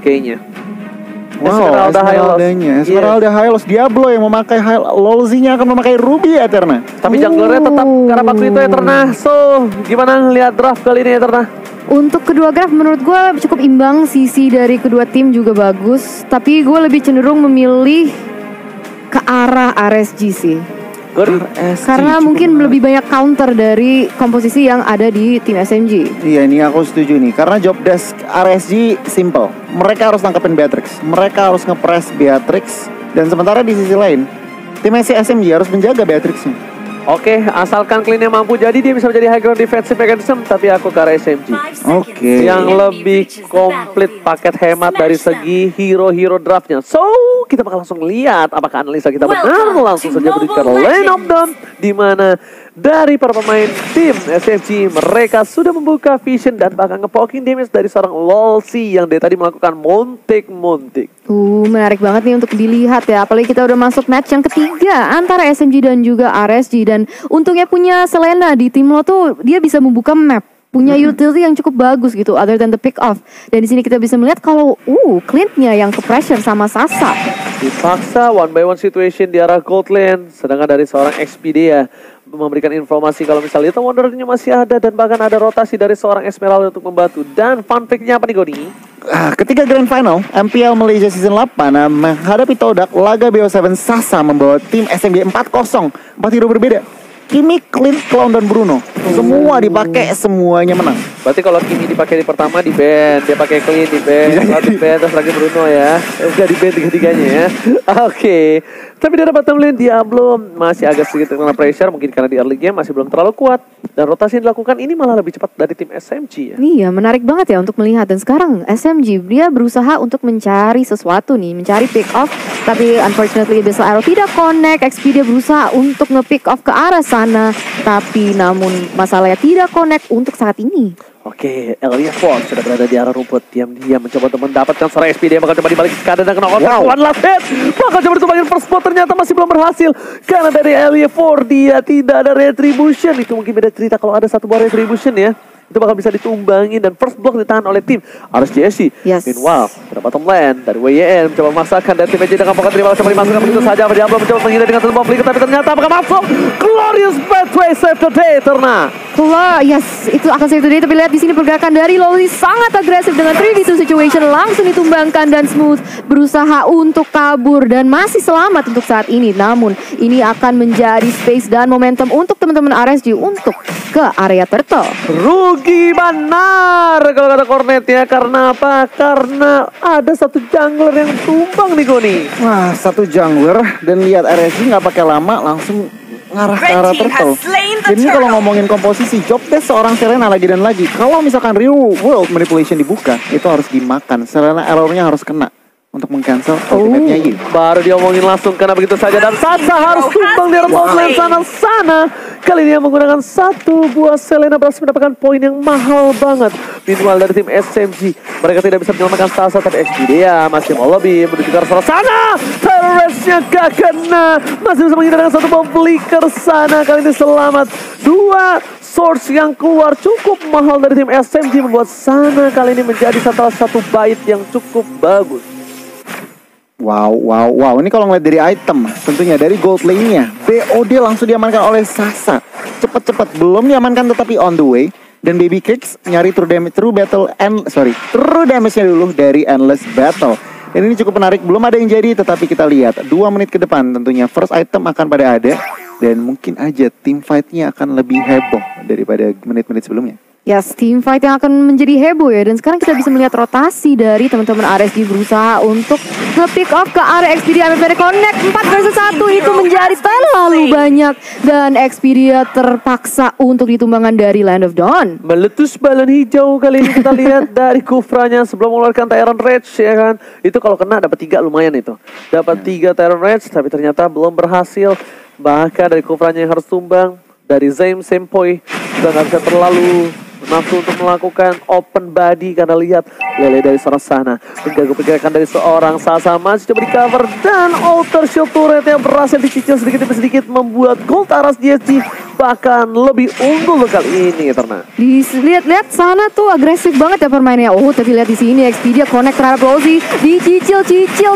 kayaknya. Wow, Esmeralda Hylos. Diablo yang memakai Lolzy-nya akan memakai Ruby Eterna. Tapi junglernya tetap karena Bakrito Eterna. So, gimana ngeliat draft kali ini Eterna? Untuk kedua draft menurut gue cukup imbang. Sisi dari kedua tim juga bagus. Tapi gue lebih cenderung memilih ke arah RSG sih. Karena mungkin lebih banyak counter dari komposisi yang ada di tim SMG. Iya, ini aku setuju nih. Karena job desk RSG simple. Mereka harus tangkapin Beatrix. Mereka harus nge-press Beatrix. Dan sementara di sisi lain, tim SMG harus menjaga Beatrixnya. Oke, asalkan clean-nya mampu jadi dia bisa menjadi high ground defensive mechanism. Tapi aku ke arah SMG. Oke. Yang lebih komplit paket hemat dari segi hero-hero draftnya. So, kita bakal langsung lihat apakah analisa kita benar. Langsung saja berikan lane of down, di mana dari para pemain tim SMG mereka sudah membuka vision dan bahkan nge-poking damage dari seorang Lolzy yang dari tadi melakukan montik. Menarik banget nih untuk dilihat ya. Apalagi kita udah masuk match yang ketiga antara SMG dan juga RSG. Dan untungnya punya Selena di tim lo tuh, dia bisa membuka map, punya utility yang cukup bagus gitu, other than the pick off. Dan di sini kita bisa melihat kalau Clint-nya yang ke pressure sama Sasa. Dipaksa one by one situation di arah gold lane, sedangkan dari seorang Expedia memberikan informasi kalau misalnya Wonder-nya masih ada dan bahkan ada rotasi dari seorang Esmeralda untuk membantu. Dan fun fact-nya apa nih Goni? Ketika Grand Final MPL Malaysia Season 8 menghadapi Todak, laga BO7 Sasa membawa tim SMG 4-0, 4 hero berbeda. Kimi, Clint, Clown, dan Bruno semua dipakai, semuanya menang. Berarti kalau Kimi dipakai di pertama di ban, dia pakai Clint di ban, di ban, terus lagi Bruno ya. Udah di ban tiga-tiganya ya. Oke. Tapi di bottom lane Diablo masih agak sedikit kena pressure, mungkin karena di early game masih belum terlalu kuat. Dan rotasi yang dilakukan ini malah lebih cepat dari tim SMG ya. Iya, menarik banget ya untuk melihat. Dan sekarang SMG dia berusaha untuk mencari sesuatu nih, mencari pick off. Tapi unfortunately Abyssal Arrow tidak connect. Expedia berusaha untuk nge-pick off ke arah sana, tapi namun masalahnya tidak connect untuk saat ini. Oke, Elia Ford sudah berada di arah rumput. Diam-diam mencoba untuk mendapatkan seorang Expedia. Bakal coba dibalik ke kanan dan kena one last hit. Bakal coba ditumbangin first spot, ternyata masih belum berhasil. Karena dari Elia Ford dia tidak ada retribution. Itu mungkin beda cerita kalau ada satu buah retribution ya. Itu bakal bisa ditumbangin dan first block ditahan oleh tim RSG. Yes. Meanwhile, pada bottom lane dari WYN mencoba memaksakan dan tim EJ dengan pokat terima coba dimasukkan begitu saja. Diablo mencoba menghindar dengan sebuah flicker tapi ternyata apakah masuk? Glorious Pathway save the day Eterna. Yes, itu akan save the day. Tapi lihat di sini pergerakan dari Lolzy sangat agresif dengan 3v2 situation, langsung ditumbangkan dan Smooth berusaha untuk kabur dan masih selamat untuk saat ini. Namun ini akan menjadi space dan momentum untuk teman-teman RSG untuk ke area turtle. Rugi benar kalau kata Cornet ya. Karena apa? Karena ada satu jungler yang tumbang nih Goni. Wah, satu jungler dan lihat RSG nggak pakai lama langsung ngarah ke arah turtle. Jadi kalau ngomongin komposisi job desk seorang Selena lagi dan lagi. Kalau misalkan Real World Manipulation dibuka, itu harus dimakan. Selena errornya harus kena untuk meng-cancel ultimate-nya Yi. Baru diomongin langsung karena begitu saja. Dan Sasa harus tumbang di top lane sana. Kali ini yang menggunakan satu buah Selena berhasil mendapatkan poin yang mahal banget. Meanwhile dari tim SMG, mereka tidak bisa menyelamatkan Sasa, tapi Expedia masih mau lebih menuju ke arah sana. Terroristnya gak kena, masih bisa menghindar dengan satu bom flicker sana. Kali ini selamat. Dua source yang keluar cukup mahal dari tim SMG membuat sana kali ini menjadi salah satu bait yang cukup bagus. Wow. Ini kalau ngeliat dari item, tentunya dari gold lane-nya, BOD langsung diamankan oleh Sasa. Cepet-cepet, belum diamankan tetapi on the way. Dan Baby Kicks nyari true damage-nya dulu dari Endless Battle. Dan ini cukup menarik, belum ada yang jadi, tetapi kita lihat 2 menit ke depan tentunya first item akan pada ada. Dan mungkin aja team fight-nya akan lebih heboh daripada menit-menit sebelumnya. Yes, team fight yang akan menjadi heboh ya. Dan sekarang kita bisa melihat rotasi dari teman-teman RSG berusaha untuk nge-pick off ke area Expedia. MFD Connect 4 versus 1 itu menjadi terlalu banyak. Dan Expedia terpaksa untuk ditumbangkan dari Land of Dawn. Meletus balon hijau kali ini kita lihat dari Kufranya sebelum mengeluarkan Tyrant Rage ya kan. Itu kalau kena dapat 3 lumayan itu. Dapat 3 Tyrant Rage tapi ternyata belum berhasil. Bahkan dari Kufranya yang harus tumbang. Dari Zaim Sempoy juga gak bisa terlalu nafsu untuk melakukan open body karena lihat Lele dari seorang Sana mengganggu pergerakan dari seorang Sasa, masih coba di cover dan alter shield turret yang berhasil dicicil sedikit demi sedikit membuat gold Aras DSG bahkan lebih unggul kali ini Eterna. Lihat Sana tuh agresif banget ya permainnya. Oh, tapi lihat di sini Expedia connect terhadap Rosie, dicicil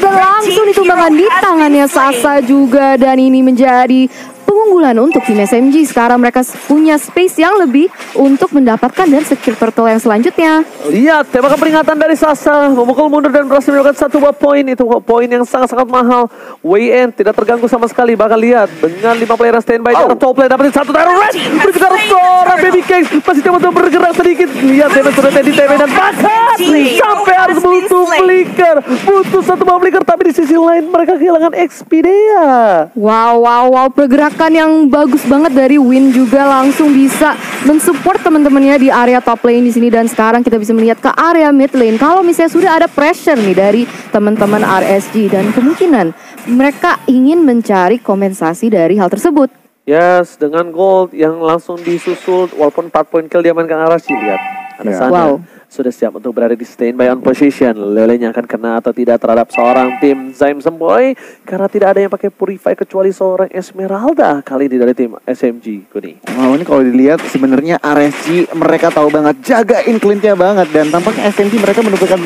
dan langsung ditumbangkan di tangannya Sasa juga, dan ini menjadi pengunggulan untuk tim SMG. Sekarang mereka punya space yang lebih untuk mendapatkan dan secure turtle yang selanjutnya. Lihat tembakan peringatan dari Sasa, memukul mundur dan berhasil mendapatkan 1 buah poin. Itu poin yang sangat-sangat mahal. WN tidak terganggu sama sekali. Bahkan lihat dengan 5 player yang standby di arah top lane, dapetin 1 Terror Red bergerak seorang Baby Cakes masih coba untuk bergerak sedikit. Lihat damage sudah Teddy TP dan bahkan sampai harus butuh flicker, butuh 1 buah flicker, tapi di sisi lain mereka kehilangan Expedia. Wow, pergerakan yang bagus banget dari Win juga langsung bisa mensupport teman-temannya di area top lane di sini, dan sekarang kita bisa melihat ke area mid lane. Kalau misalnya sudah ada pressure nih dari teman-teman RSG dan kemungkinan mereka ingin mencari kompensasi dari hal tersebut. Yes, dengan gold yang langsung disusul walaupun 4 point kill diamankan RSG. Lihat ada Sana sudah siap untuk berada di standby on position. Lelenya akan kena atau tidak terhadap seorang tim Zaim Semboy karena tidak ada yang pakai Purify kecuali seorang Esmeralda kali ini dari tim SMG. Kuni. Wow, ini kalau dilihat sebenarnya RSG mereka tahu banget jagain clean-nya banget, dan tampaknya SMG mereka menentukan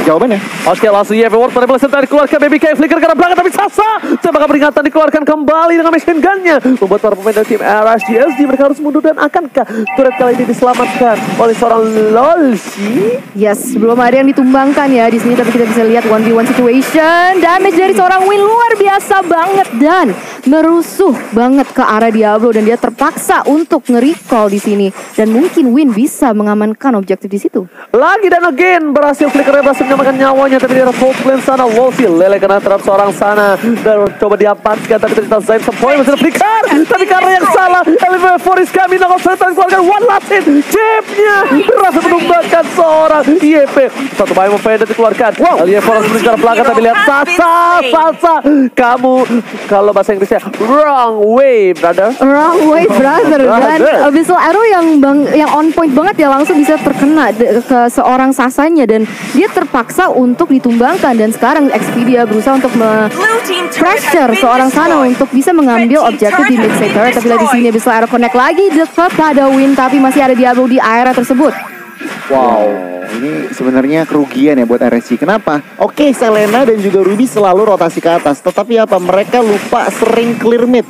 jawabannya. Oke, langsung ya World Manipulation tadi keluarkan Baby K flicker ke belakang, tapi Sasa tembakan peringatan dikeluarkan kembali dengan machine gun-nya membuat para pemain dari tim RSG mereka harus mundur, dan akankah turret kali ini diselamatkan oleh seorang Lolsi? Yes, belum ada yang ditumbangkan ya di sini, tapi kita bisa lihat 1v1 situation. Damage dari seorang Win luar biasa banget dan merusuh banget ke arah Diablo, dan dia terpaksa untuk nge-recall di sini, dan mungkin Win bisa mengamankan objektif di situ. Lagi dan again berhasil flickernya berhasil menyelamatkan nyawanya, tapi di top lane sana Wolfie Lele kena terhadap seorang Sana dan coba diamankan, tapi ternyata Zaim Semboy masih flicker, tapi karena yang salah Elevate Forest kami nongol serta keluarkan one last hit, chipnya berhasil menumbangkan seorang IEP. 1 bahaya memfaedah dikeluarkan. Elevate Forest bergerak belakang, tapi lihat Sasa kamu kalau bahasa Inggrisnya wrong way brother. Dan Abyssal Arrow yang on point banget ya, langsung bisa terkena ke seorang Sasanya, dan dia terpaksa untuk ditumbangkan, dan sekarang Expedia berusaha untuk pressure seorang Sana untuk bisa mengambil objektif di mid sector. Tapi di sini Abyssal Arrow connect lagi kepada Win, tapi masih ada Diablo di area tersebut. Wow, ini sebenarnya kerugian ya buat RSG. Kenapa? Oke, Selena dan juga Ruby selalu rotasi ke atas, tetapi apa? Mereka lupa sering clear mid,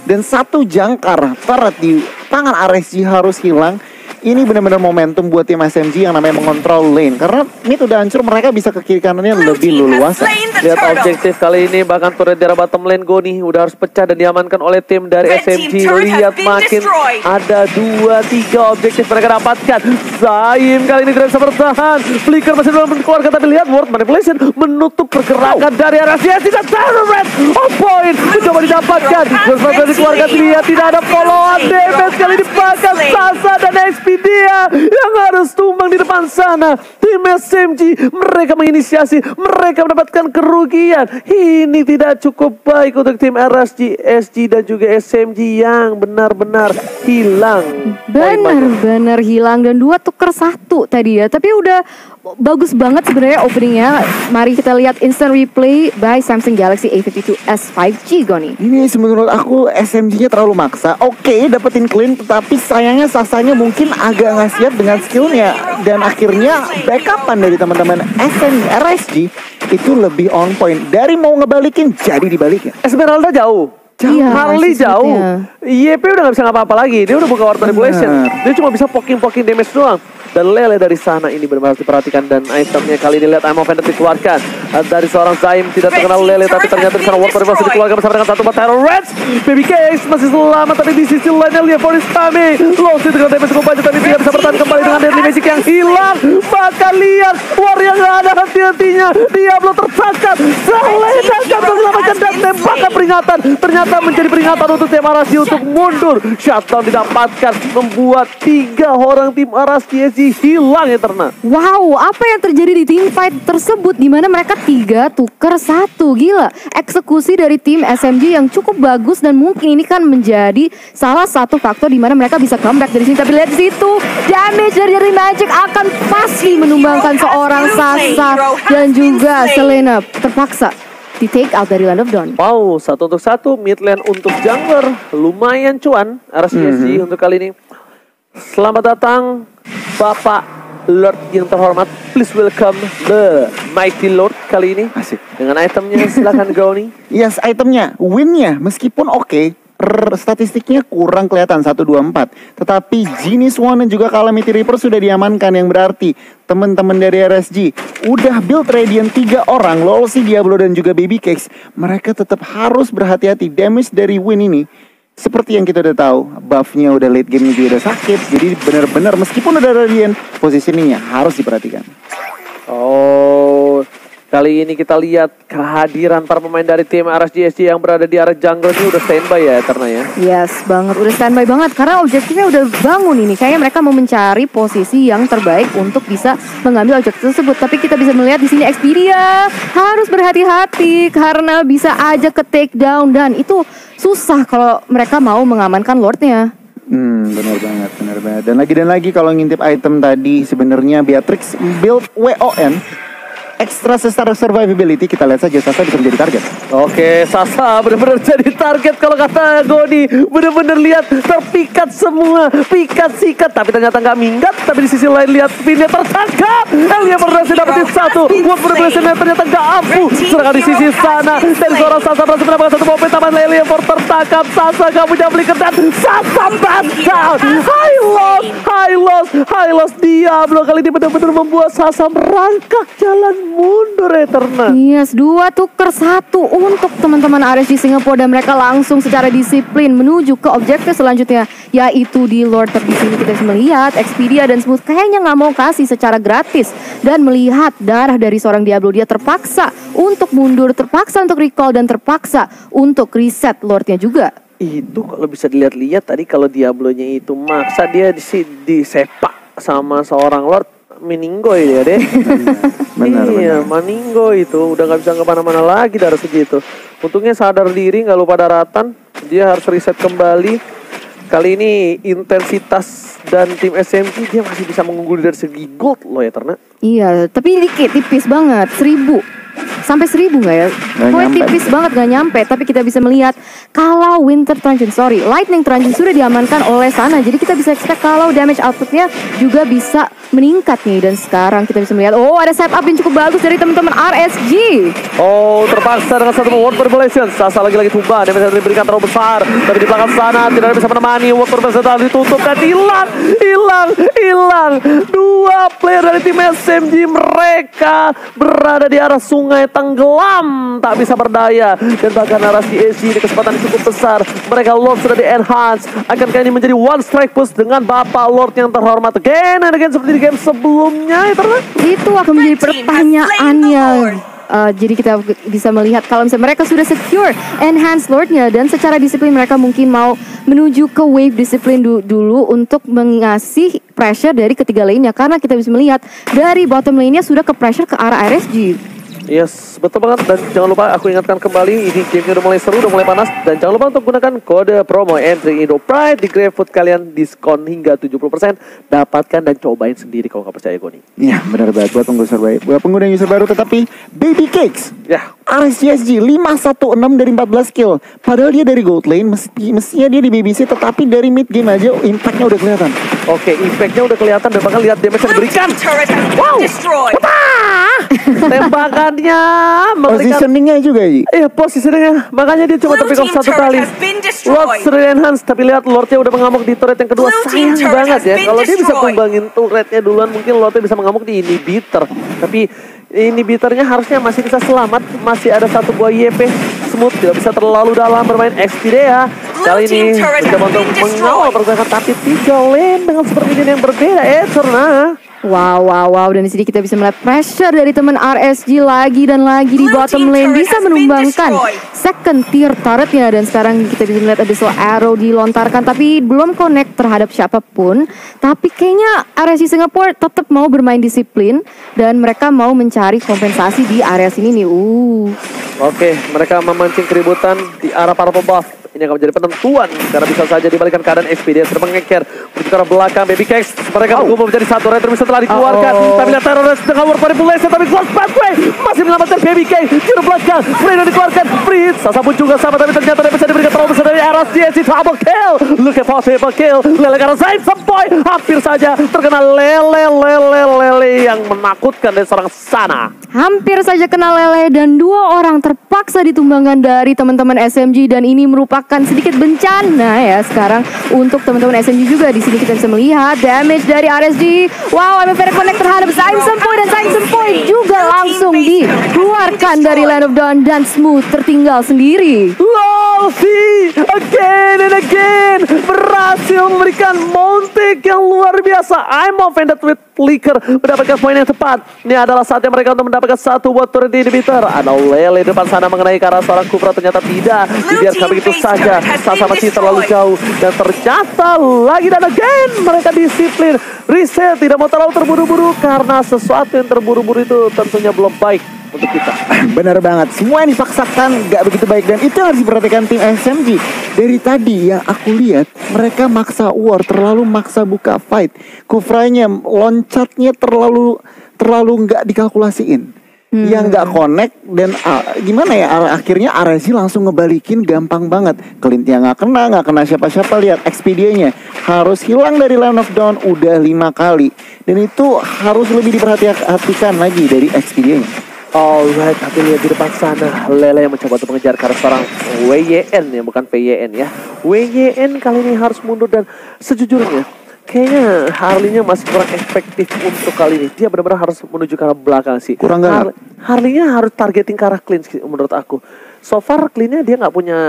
dan 1 jangkar turret di tangan RSG harus hilang. Ini benar-benar momentum buat tim SMG yang namanya mengontrol lane, karena mid udah hancur, mereka bisa ke kiri kanannya lebih leluasa. Lihat objektif kali ini, bahkan turret di arah bottom lane Goni udah harus pecah dan diamankan oleh tim dari SMG. Lihat makin ada 2-3 objektif mereka dapatkan. Zaim kali ini tidak bisa bertahan, flicker masih belum dikeluarkan, tapi lihat World Manipulation menutup pergerakan dari arah CSC dan Terror Red on point mencoba didapatkan. Berhasil dikeluarkan, lihat tidak ada follow-up damage kali dibakar Sasa dan Expedia yang harus tumbang di depan sana. Tim SMG mereka menginisiasi, mereka mendapatkan kerugian. Ini tidak cukup baik untuk tim RSG, SG dan juga SMG yang benar-benar hilang. Benar-benar hilang, dan 2 tuker 1 tadi ya. Tapi udah bagus banget sebenarnya openingnya. Mari kita lihat instant replay by Samsung Galaxy A52s 5G Goni. Ini menurut aku SMG-nya terlalu maksa. Oke, dapetin clean, tetapi sayangnya Sasanya mungkin agak nggak siap dengan skillnya, dan akhirnya backupan dari teman-teman RSG itu lebih on point. Dari mau ngebalikin jadi dibalikin. Esmeralda jauh. Iya, Harley jauh. IEP udah gak bisa ngapa-apa lagi. Dia udah buka World Manipulation. Dia cuma bisa poking damage doang. Dan Lele dari sana ini benar-benar harus diperhatikan, dan itemnya kali ini lihat I'm Offended dikeluarkan dari seorang Zaim. Tidak terkenal Lele, tapi ternyata di sana World Manipulation dikeluarkan bersama dengan 1 Terror Reds. Baby Cakes masih selamat, tapi di sisi lainnya lihat Forest kami Lost dengan damage cukup banyak, tapi tidak bisa bertahan kembali dengan Deadly Magic yang hilang. Bahkan lihat War yang gak ada hati-hatinya, Diablo tertangkap. Selena akan menyelamatkan dan tembakan peringatan. Ternyata menjadi peringatan untuk tim Arasji untuk mundur. Shutdown didapatkan, membuat 3 orang tim Arasji hilang Eterna. Wow, apa yang terjadi di team fight tersebut, di mana mereka 3 tukar 1. Gila, eksekusi dari tim SMG yang cukup bagus, dan mungkin ini kan menjadi salah satu faktor di mana mereka bisa comeback dari sini. Tapi lihat di situ, damage dari Magic akan pasti menumbangkan seorang Sasa dan juga Selena terpaksa di take out dari Land of Dawn. Wow, 1 untuk 1 mid lane untuk jungler. Lumayan cuan Arasji untuk kali ini. Selamat datang Bapak Lord yang terhormat. Please welcome the Mighty Lord kali ini. Asik. Dengan itemnya silakan Goni. Yes, itemnya, winnya meskipun oke, statistiknya kurang kelihatan 1, 2, 4. Tetapi Genie Swan dan juga Calamity Reaper sudah diamankan, yang berarti teman-teman dari RSG udah build Radiant 3 orang, Lolsi, Diablo dan juga Baby Cakes. Mereka tetap harus berhati-hati. Damage dari win ini seperti yang kita udah tahu, buffnya udah late game juga udah sakit. Jadi benar-benar meskipun udah Radiant, positioningnya harus diperhatikan. Oh, kali ini kita lihat kehadiran para pemain dari tim RSG yang berada di area jungle ini udah standby ya Eterna ya. Yes, banget, udah standby banget karena objektifnya udah bangun ini. Kayaknya mereka mau mencari posisi yang terbaik untuk bisa mengambil objektif tersebut. Tapi kita bisa melihat di sini Expedia harus berhati-hati karena bisa aja ke take down, dan itu susah kalau mereka mau mengamankan Lordnya. Benar banget. Dan lagi kalau ngintip item tadi, sebenarnya Beatrix build WON extra secara survivability. Kita lihat saja Sasa bisa menjadi target. Oke, Sasa benar-benar jadi target kalau kata Goni. Benar-benar lihat terpikat semua, pikat sikat, tapi ternyata nggak minggat. Tapi di sisi lain lihat pinnya tertangkap. Elia berhasil dapetin 1. Buat berhasilnya ternyata nggak ampuh. Sedangkan di sisi sana dari seorang Sasa berhasil mendapatkan 1 momen taman Elia tertangkap. Sasa nggak punya flicker dan Sasa down. High loss. Diablo kali ini benar-benar membuat Sasa merangkak jalan mundur Eterna. Yes, 2 tukar 1 untuk teman-teman RSG Singapura, dan mereka langsung secara disiplin menuju ke objektif selanjutnya, yaitu di Lord. Di sini kita bisa melihat Expedia dan Smooth kayaknya nggak mau kasih secara gratis, dan melihat darah dari seorang Diablo, dia terpaksa untuk mundur, terpaksa untuk recall, dan terpaksa untuk reset Lordnya juga. Itu kalau bisa dilihat-lihat tadi, kalau Diablonya itu maksa dia disepak sama seorang Lord, meninggoy dia deh. Benar. Meninggoy itu udah nggak bisa kemana-mana lagi darah segitu. Untungnya sadar diri, nggak lupa daratan. Dia harus reset kembali. Kali ini intensitas dan tim SMG dia masih bisa mengungguli dari segi gold loh ya Terna. Iya, tapi dikit, tipis banget, 1000 sampai 1000 nggak ya? Pokoknya tipis banget, nggak nyampe. Tapi kita bisa melihat kalau Lightning Truncheon sudah diamankan oleh sana, jadi kita bisa expect kalau damage outputnya juga bisa meningkat nih. Dan sekarang kita bisa melihat, ada setup yang cukup bagus dari teman-teman RSG. Terpaksa dengan satu World Revelation. Sasa lagi-lagi tumbang, dia bisa diberikan terlalu besar. Tapi di belakang sana tidak bisa menemani. World Revelation ditutup dan hilang. 2 player dari tim SMG, mereka berada di arah sungai, tenggelam, tak bisa berdaya. Dan bahkan RSG di kesempatan cukup besar, mereka Lord sudah di-enhance. Akankah ini menjadi one strike push dengan Bapak Lord yang terhormat again and again seperti di game sebelumnya? Itu akan menjadi pertanyaannya. Jadi kita bisa melihat kalau misalnya mereka sudah secure enhance Lordnya, dan secara disiplin mereka mungkin mau menuju ke wave disiplin dulu untuk mengasih pressure dari ketiga lainnya, karena kita bisa melihat dari bottom lane-nya sudah ke pressure ke arah RSG. Yes, betul banget. Dan jangan lupa aku ingatkan kembali, ini gamenya udah mulai seru, udah mulai panas. Dan jangan lupa untuk gunakan kode promo Entry Indo Pride di GrabFood, kalian diskon hingga 70%. Dapatkan dan cobain sendiri kalau nggak percaya Goni. Iya, benar banget. Buat pengguna user baru tetapi Baby Cakes. Ya. RSG 516 dari 14 kill. Padahal dia dari gold lane, mestinya dia di BBC, tetapi dari mid game aja impactnya udah kelihatan. Oke, impactnya udah kelihatan, dan bahkan lihat damage yang diberikan. Wow, tembakannya positioningnya juga Ji. Iya, positioningnya, makanya dia cuma terpick off 1 kali. Lord sudah enhance, tapi lihat Lordnya udah mengamuk di turret yang kedua. Sayang banget ya, kalau dia bisa tumbangin turretnya duluan, mungkin Lordnya bisa mengamuk di inhibitor. Tapi inhibitornya harusnya masih bisa selamat, masih ada 1 buah YP. Smooth tidak bisa terlalu dalam bermain. Expedia Kali ini mencoba untuk mengawal pergerakan, tapi 3 lane dengan super minion yang berbeda. Eterna. Wow. Dan di sini kita bisa melihat pressure dari teman RSG lagi dan lagi di bottom lane, bisa menumbangkan second tier turretnya. Dan sekarang kita bisa melihat ada slow arrow dilontarkan, tapi belum connect terhadap siapapun. Tapi kayaknya RSG Singapore tetap mau bermain disiplin dan mereka mau mencari kompensasi di area sini nih. Oke, mereka memancing keributan di arah para pembuff. Ini akan menjadi penentuan karena bisa saja dibalikan keadaan XP. Dia sudah mengeker menuju ke arah belakang. Baby Cakes, mereka berkumpul menjadi satu. Retro bisa telah dikeluarkan. Tapi lihat terorist dengan manipulasi, tapi Close Pathway masih menyelamatkan Baby Cakes. Juru belakang, Free dikeluarkan. Free, Sasa pun juga sama, tapi ternyata dia bisa diberikan terlalu besar dari arah DSC. Double kill, look at possible kill. Lele karena Zain Sempoy hampir saja terkena lele yang menakutkan dari seorang Sana. Hampir saja kena lele dan 2 orang terpaksa ditumbangkan dari teman-teman SMG, dan ini merupakan sedikit bencana ya sekarang untuk teman-teman SMG juga. Di sini kita bisa melihat damage dari RSG. Wow, MFR connect terhadap Zain Sempoy, dan Zain Sempoy juga langsung dikeluarkan dari Land of Dawn dan Smooth tertinggal sendiri. Lolsi again and again berhasil memberikan Montek yang luar biasa. I'm offended with Flicker mendapatkan poin yang tepat. Ini adalah saatnya mereka untuk mendapatkan satu buat turret inhibitor. Ada Lele di depan sana mengenai ke arah seorang Kufra, ternyata tidak. Dibiarkan begitu saja. Sasa masih terlalu jauh, dan ternyata lagi dan again mereka disiplin. Reset, tidak mau terlalu terburu-buru karena sesuatu yang terburu-buru itu tentunya belum baik untuk kita. Benar banget, semua yang dipaksakan gak begitu baik, dan itu yang harus diperhatikan tim SMG. Dari tadi yang aku lihat, mereka maksa war, terlalu maksa buka fight. Kufranya, loncatnya terlalu gak dikalkulasiin. Yang gak connect, dan gimana ya, akhirnya RSG langsung ngebalikin gampang banget. Clintnya gak kena siapa-siapa. Lihat XP-nya harus hilang dari Land of Dawn udah 5 kali, dan itu harus lebih diperhatikan lagi dari XP-nya. Alright, tapi lihat di depan sana Lele yang mencoba untuk mengejar karena seorang WYN ya, bukan VYN ya. WYN kali ini harus mundur, dan sejujurnya kayaknya Harley-nya masih kurang efektif untuk kali ini. Dia benar-benar harus menuju ke arah belakang sih. Kurang gak? Harley-nya harus targeting ke arah clean menurut aku. So far clean-nya dia nggak punya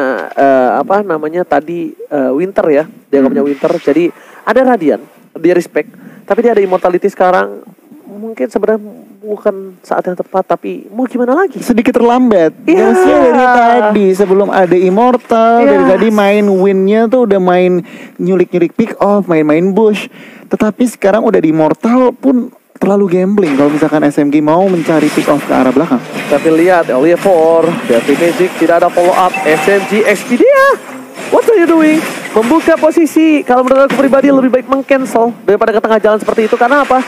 Winter ya. Dia nggak punya Winter, jadi ada Radiant, dia respect. Tapi dia ada Immortality sekarang. Mungkin sebenarnya bukan saat yang tepat, tapi mau gimana lagi? Sedikit terlambat. Gasnya dari tadi sebelum ada Immortal, dari tadi main win-nya tuh udah main nyulik-nyulik pick off, main bush. Tetapi sekarang udah di Immortal pun terlalu gambling kalau misalkan SMG mau mencari pick off ke arah belakang. Tapi lihat LE4, Delphi Magic tidak ada follow up. SMG Expedia, what are you doing? Membuka posisi. Kalau menurut aku pribadi lebih baik meng-cancel daripada ke tengah jalan seperti itu. Karena apa?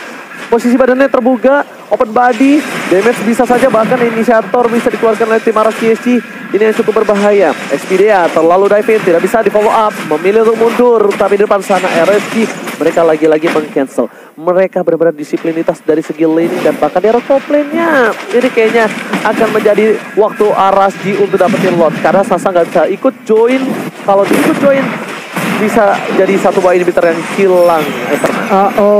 Posisi badannya terbuka, open body, damage bisa saja, bahkan inisiator bisa dikeluarkan oleh tim arah CSG. Ini yang cukup berbahaya. Expedia terlalu dive in, tidak bisa di follow up, memilih untuk mundur. Tapi di depan sana RSG, mereka lagi-lagi meng-cancel. Mereka benar-benar disiplinitas dari segi laning, dan bahkan di arah top lane-nya. Ini kayaknya akan menjadi waktu RSG untuk dapetin lot, karena Sasa nggak bisa ikut join. Kalau ikut join, bisa jadi satu buah inhibitor yang hilang.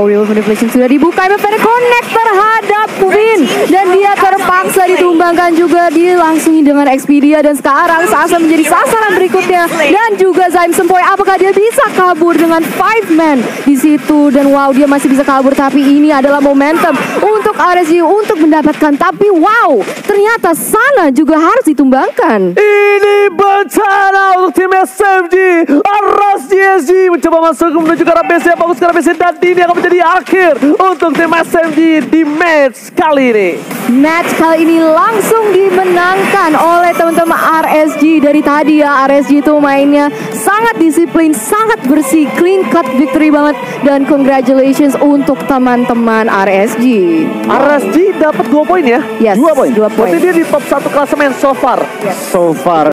Real Manipulation sudah dibuka, MFR connect terhadap Win, dan dia terpaksa ditumbangkan juga, dilangsungin dengan Expedia, dan sekarang Sasa menjadi sasaran berikutnya, dan juga Zain Sempoy. Apakah dia bisa kabur dengan 5 man di situ? Dan wow, dia masih bisa kabur, tapi ini adalah momentum untuk RSG untuk mendapatkan. Tapi wow, ternyata Sana juga harus ditumbangkan. Ini bencana untuk tim SMG. RSG mencoba masuk menuju ke arah base yang bagus, ke arah base, dan ini akan menjadi akhir untuk tim SMG di match kali ini. Match kali ini langsung dimenangkan oleh teman-teman RSG. Dari tadi ya, RSG itu mainnya sangat disiplin, sangat bersih, clean cut victory banget, dan congratulations untuk teman-teman RSG. RSG dapat 2 poin ya? Yes, 2 poin. 2 poin. Berarti dia di top 1 klasemen so far. So far.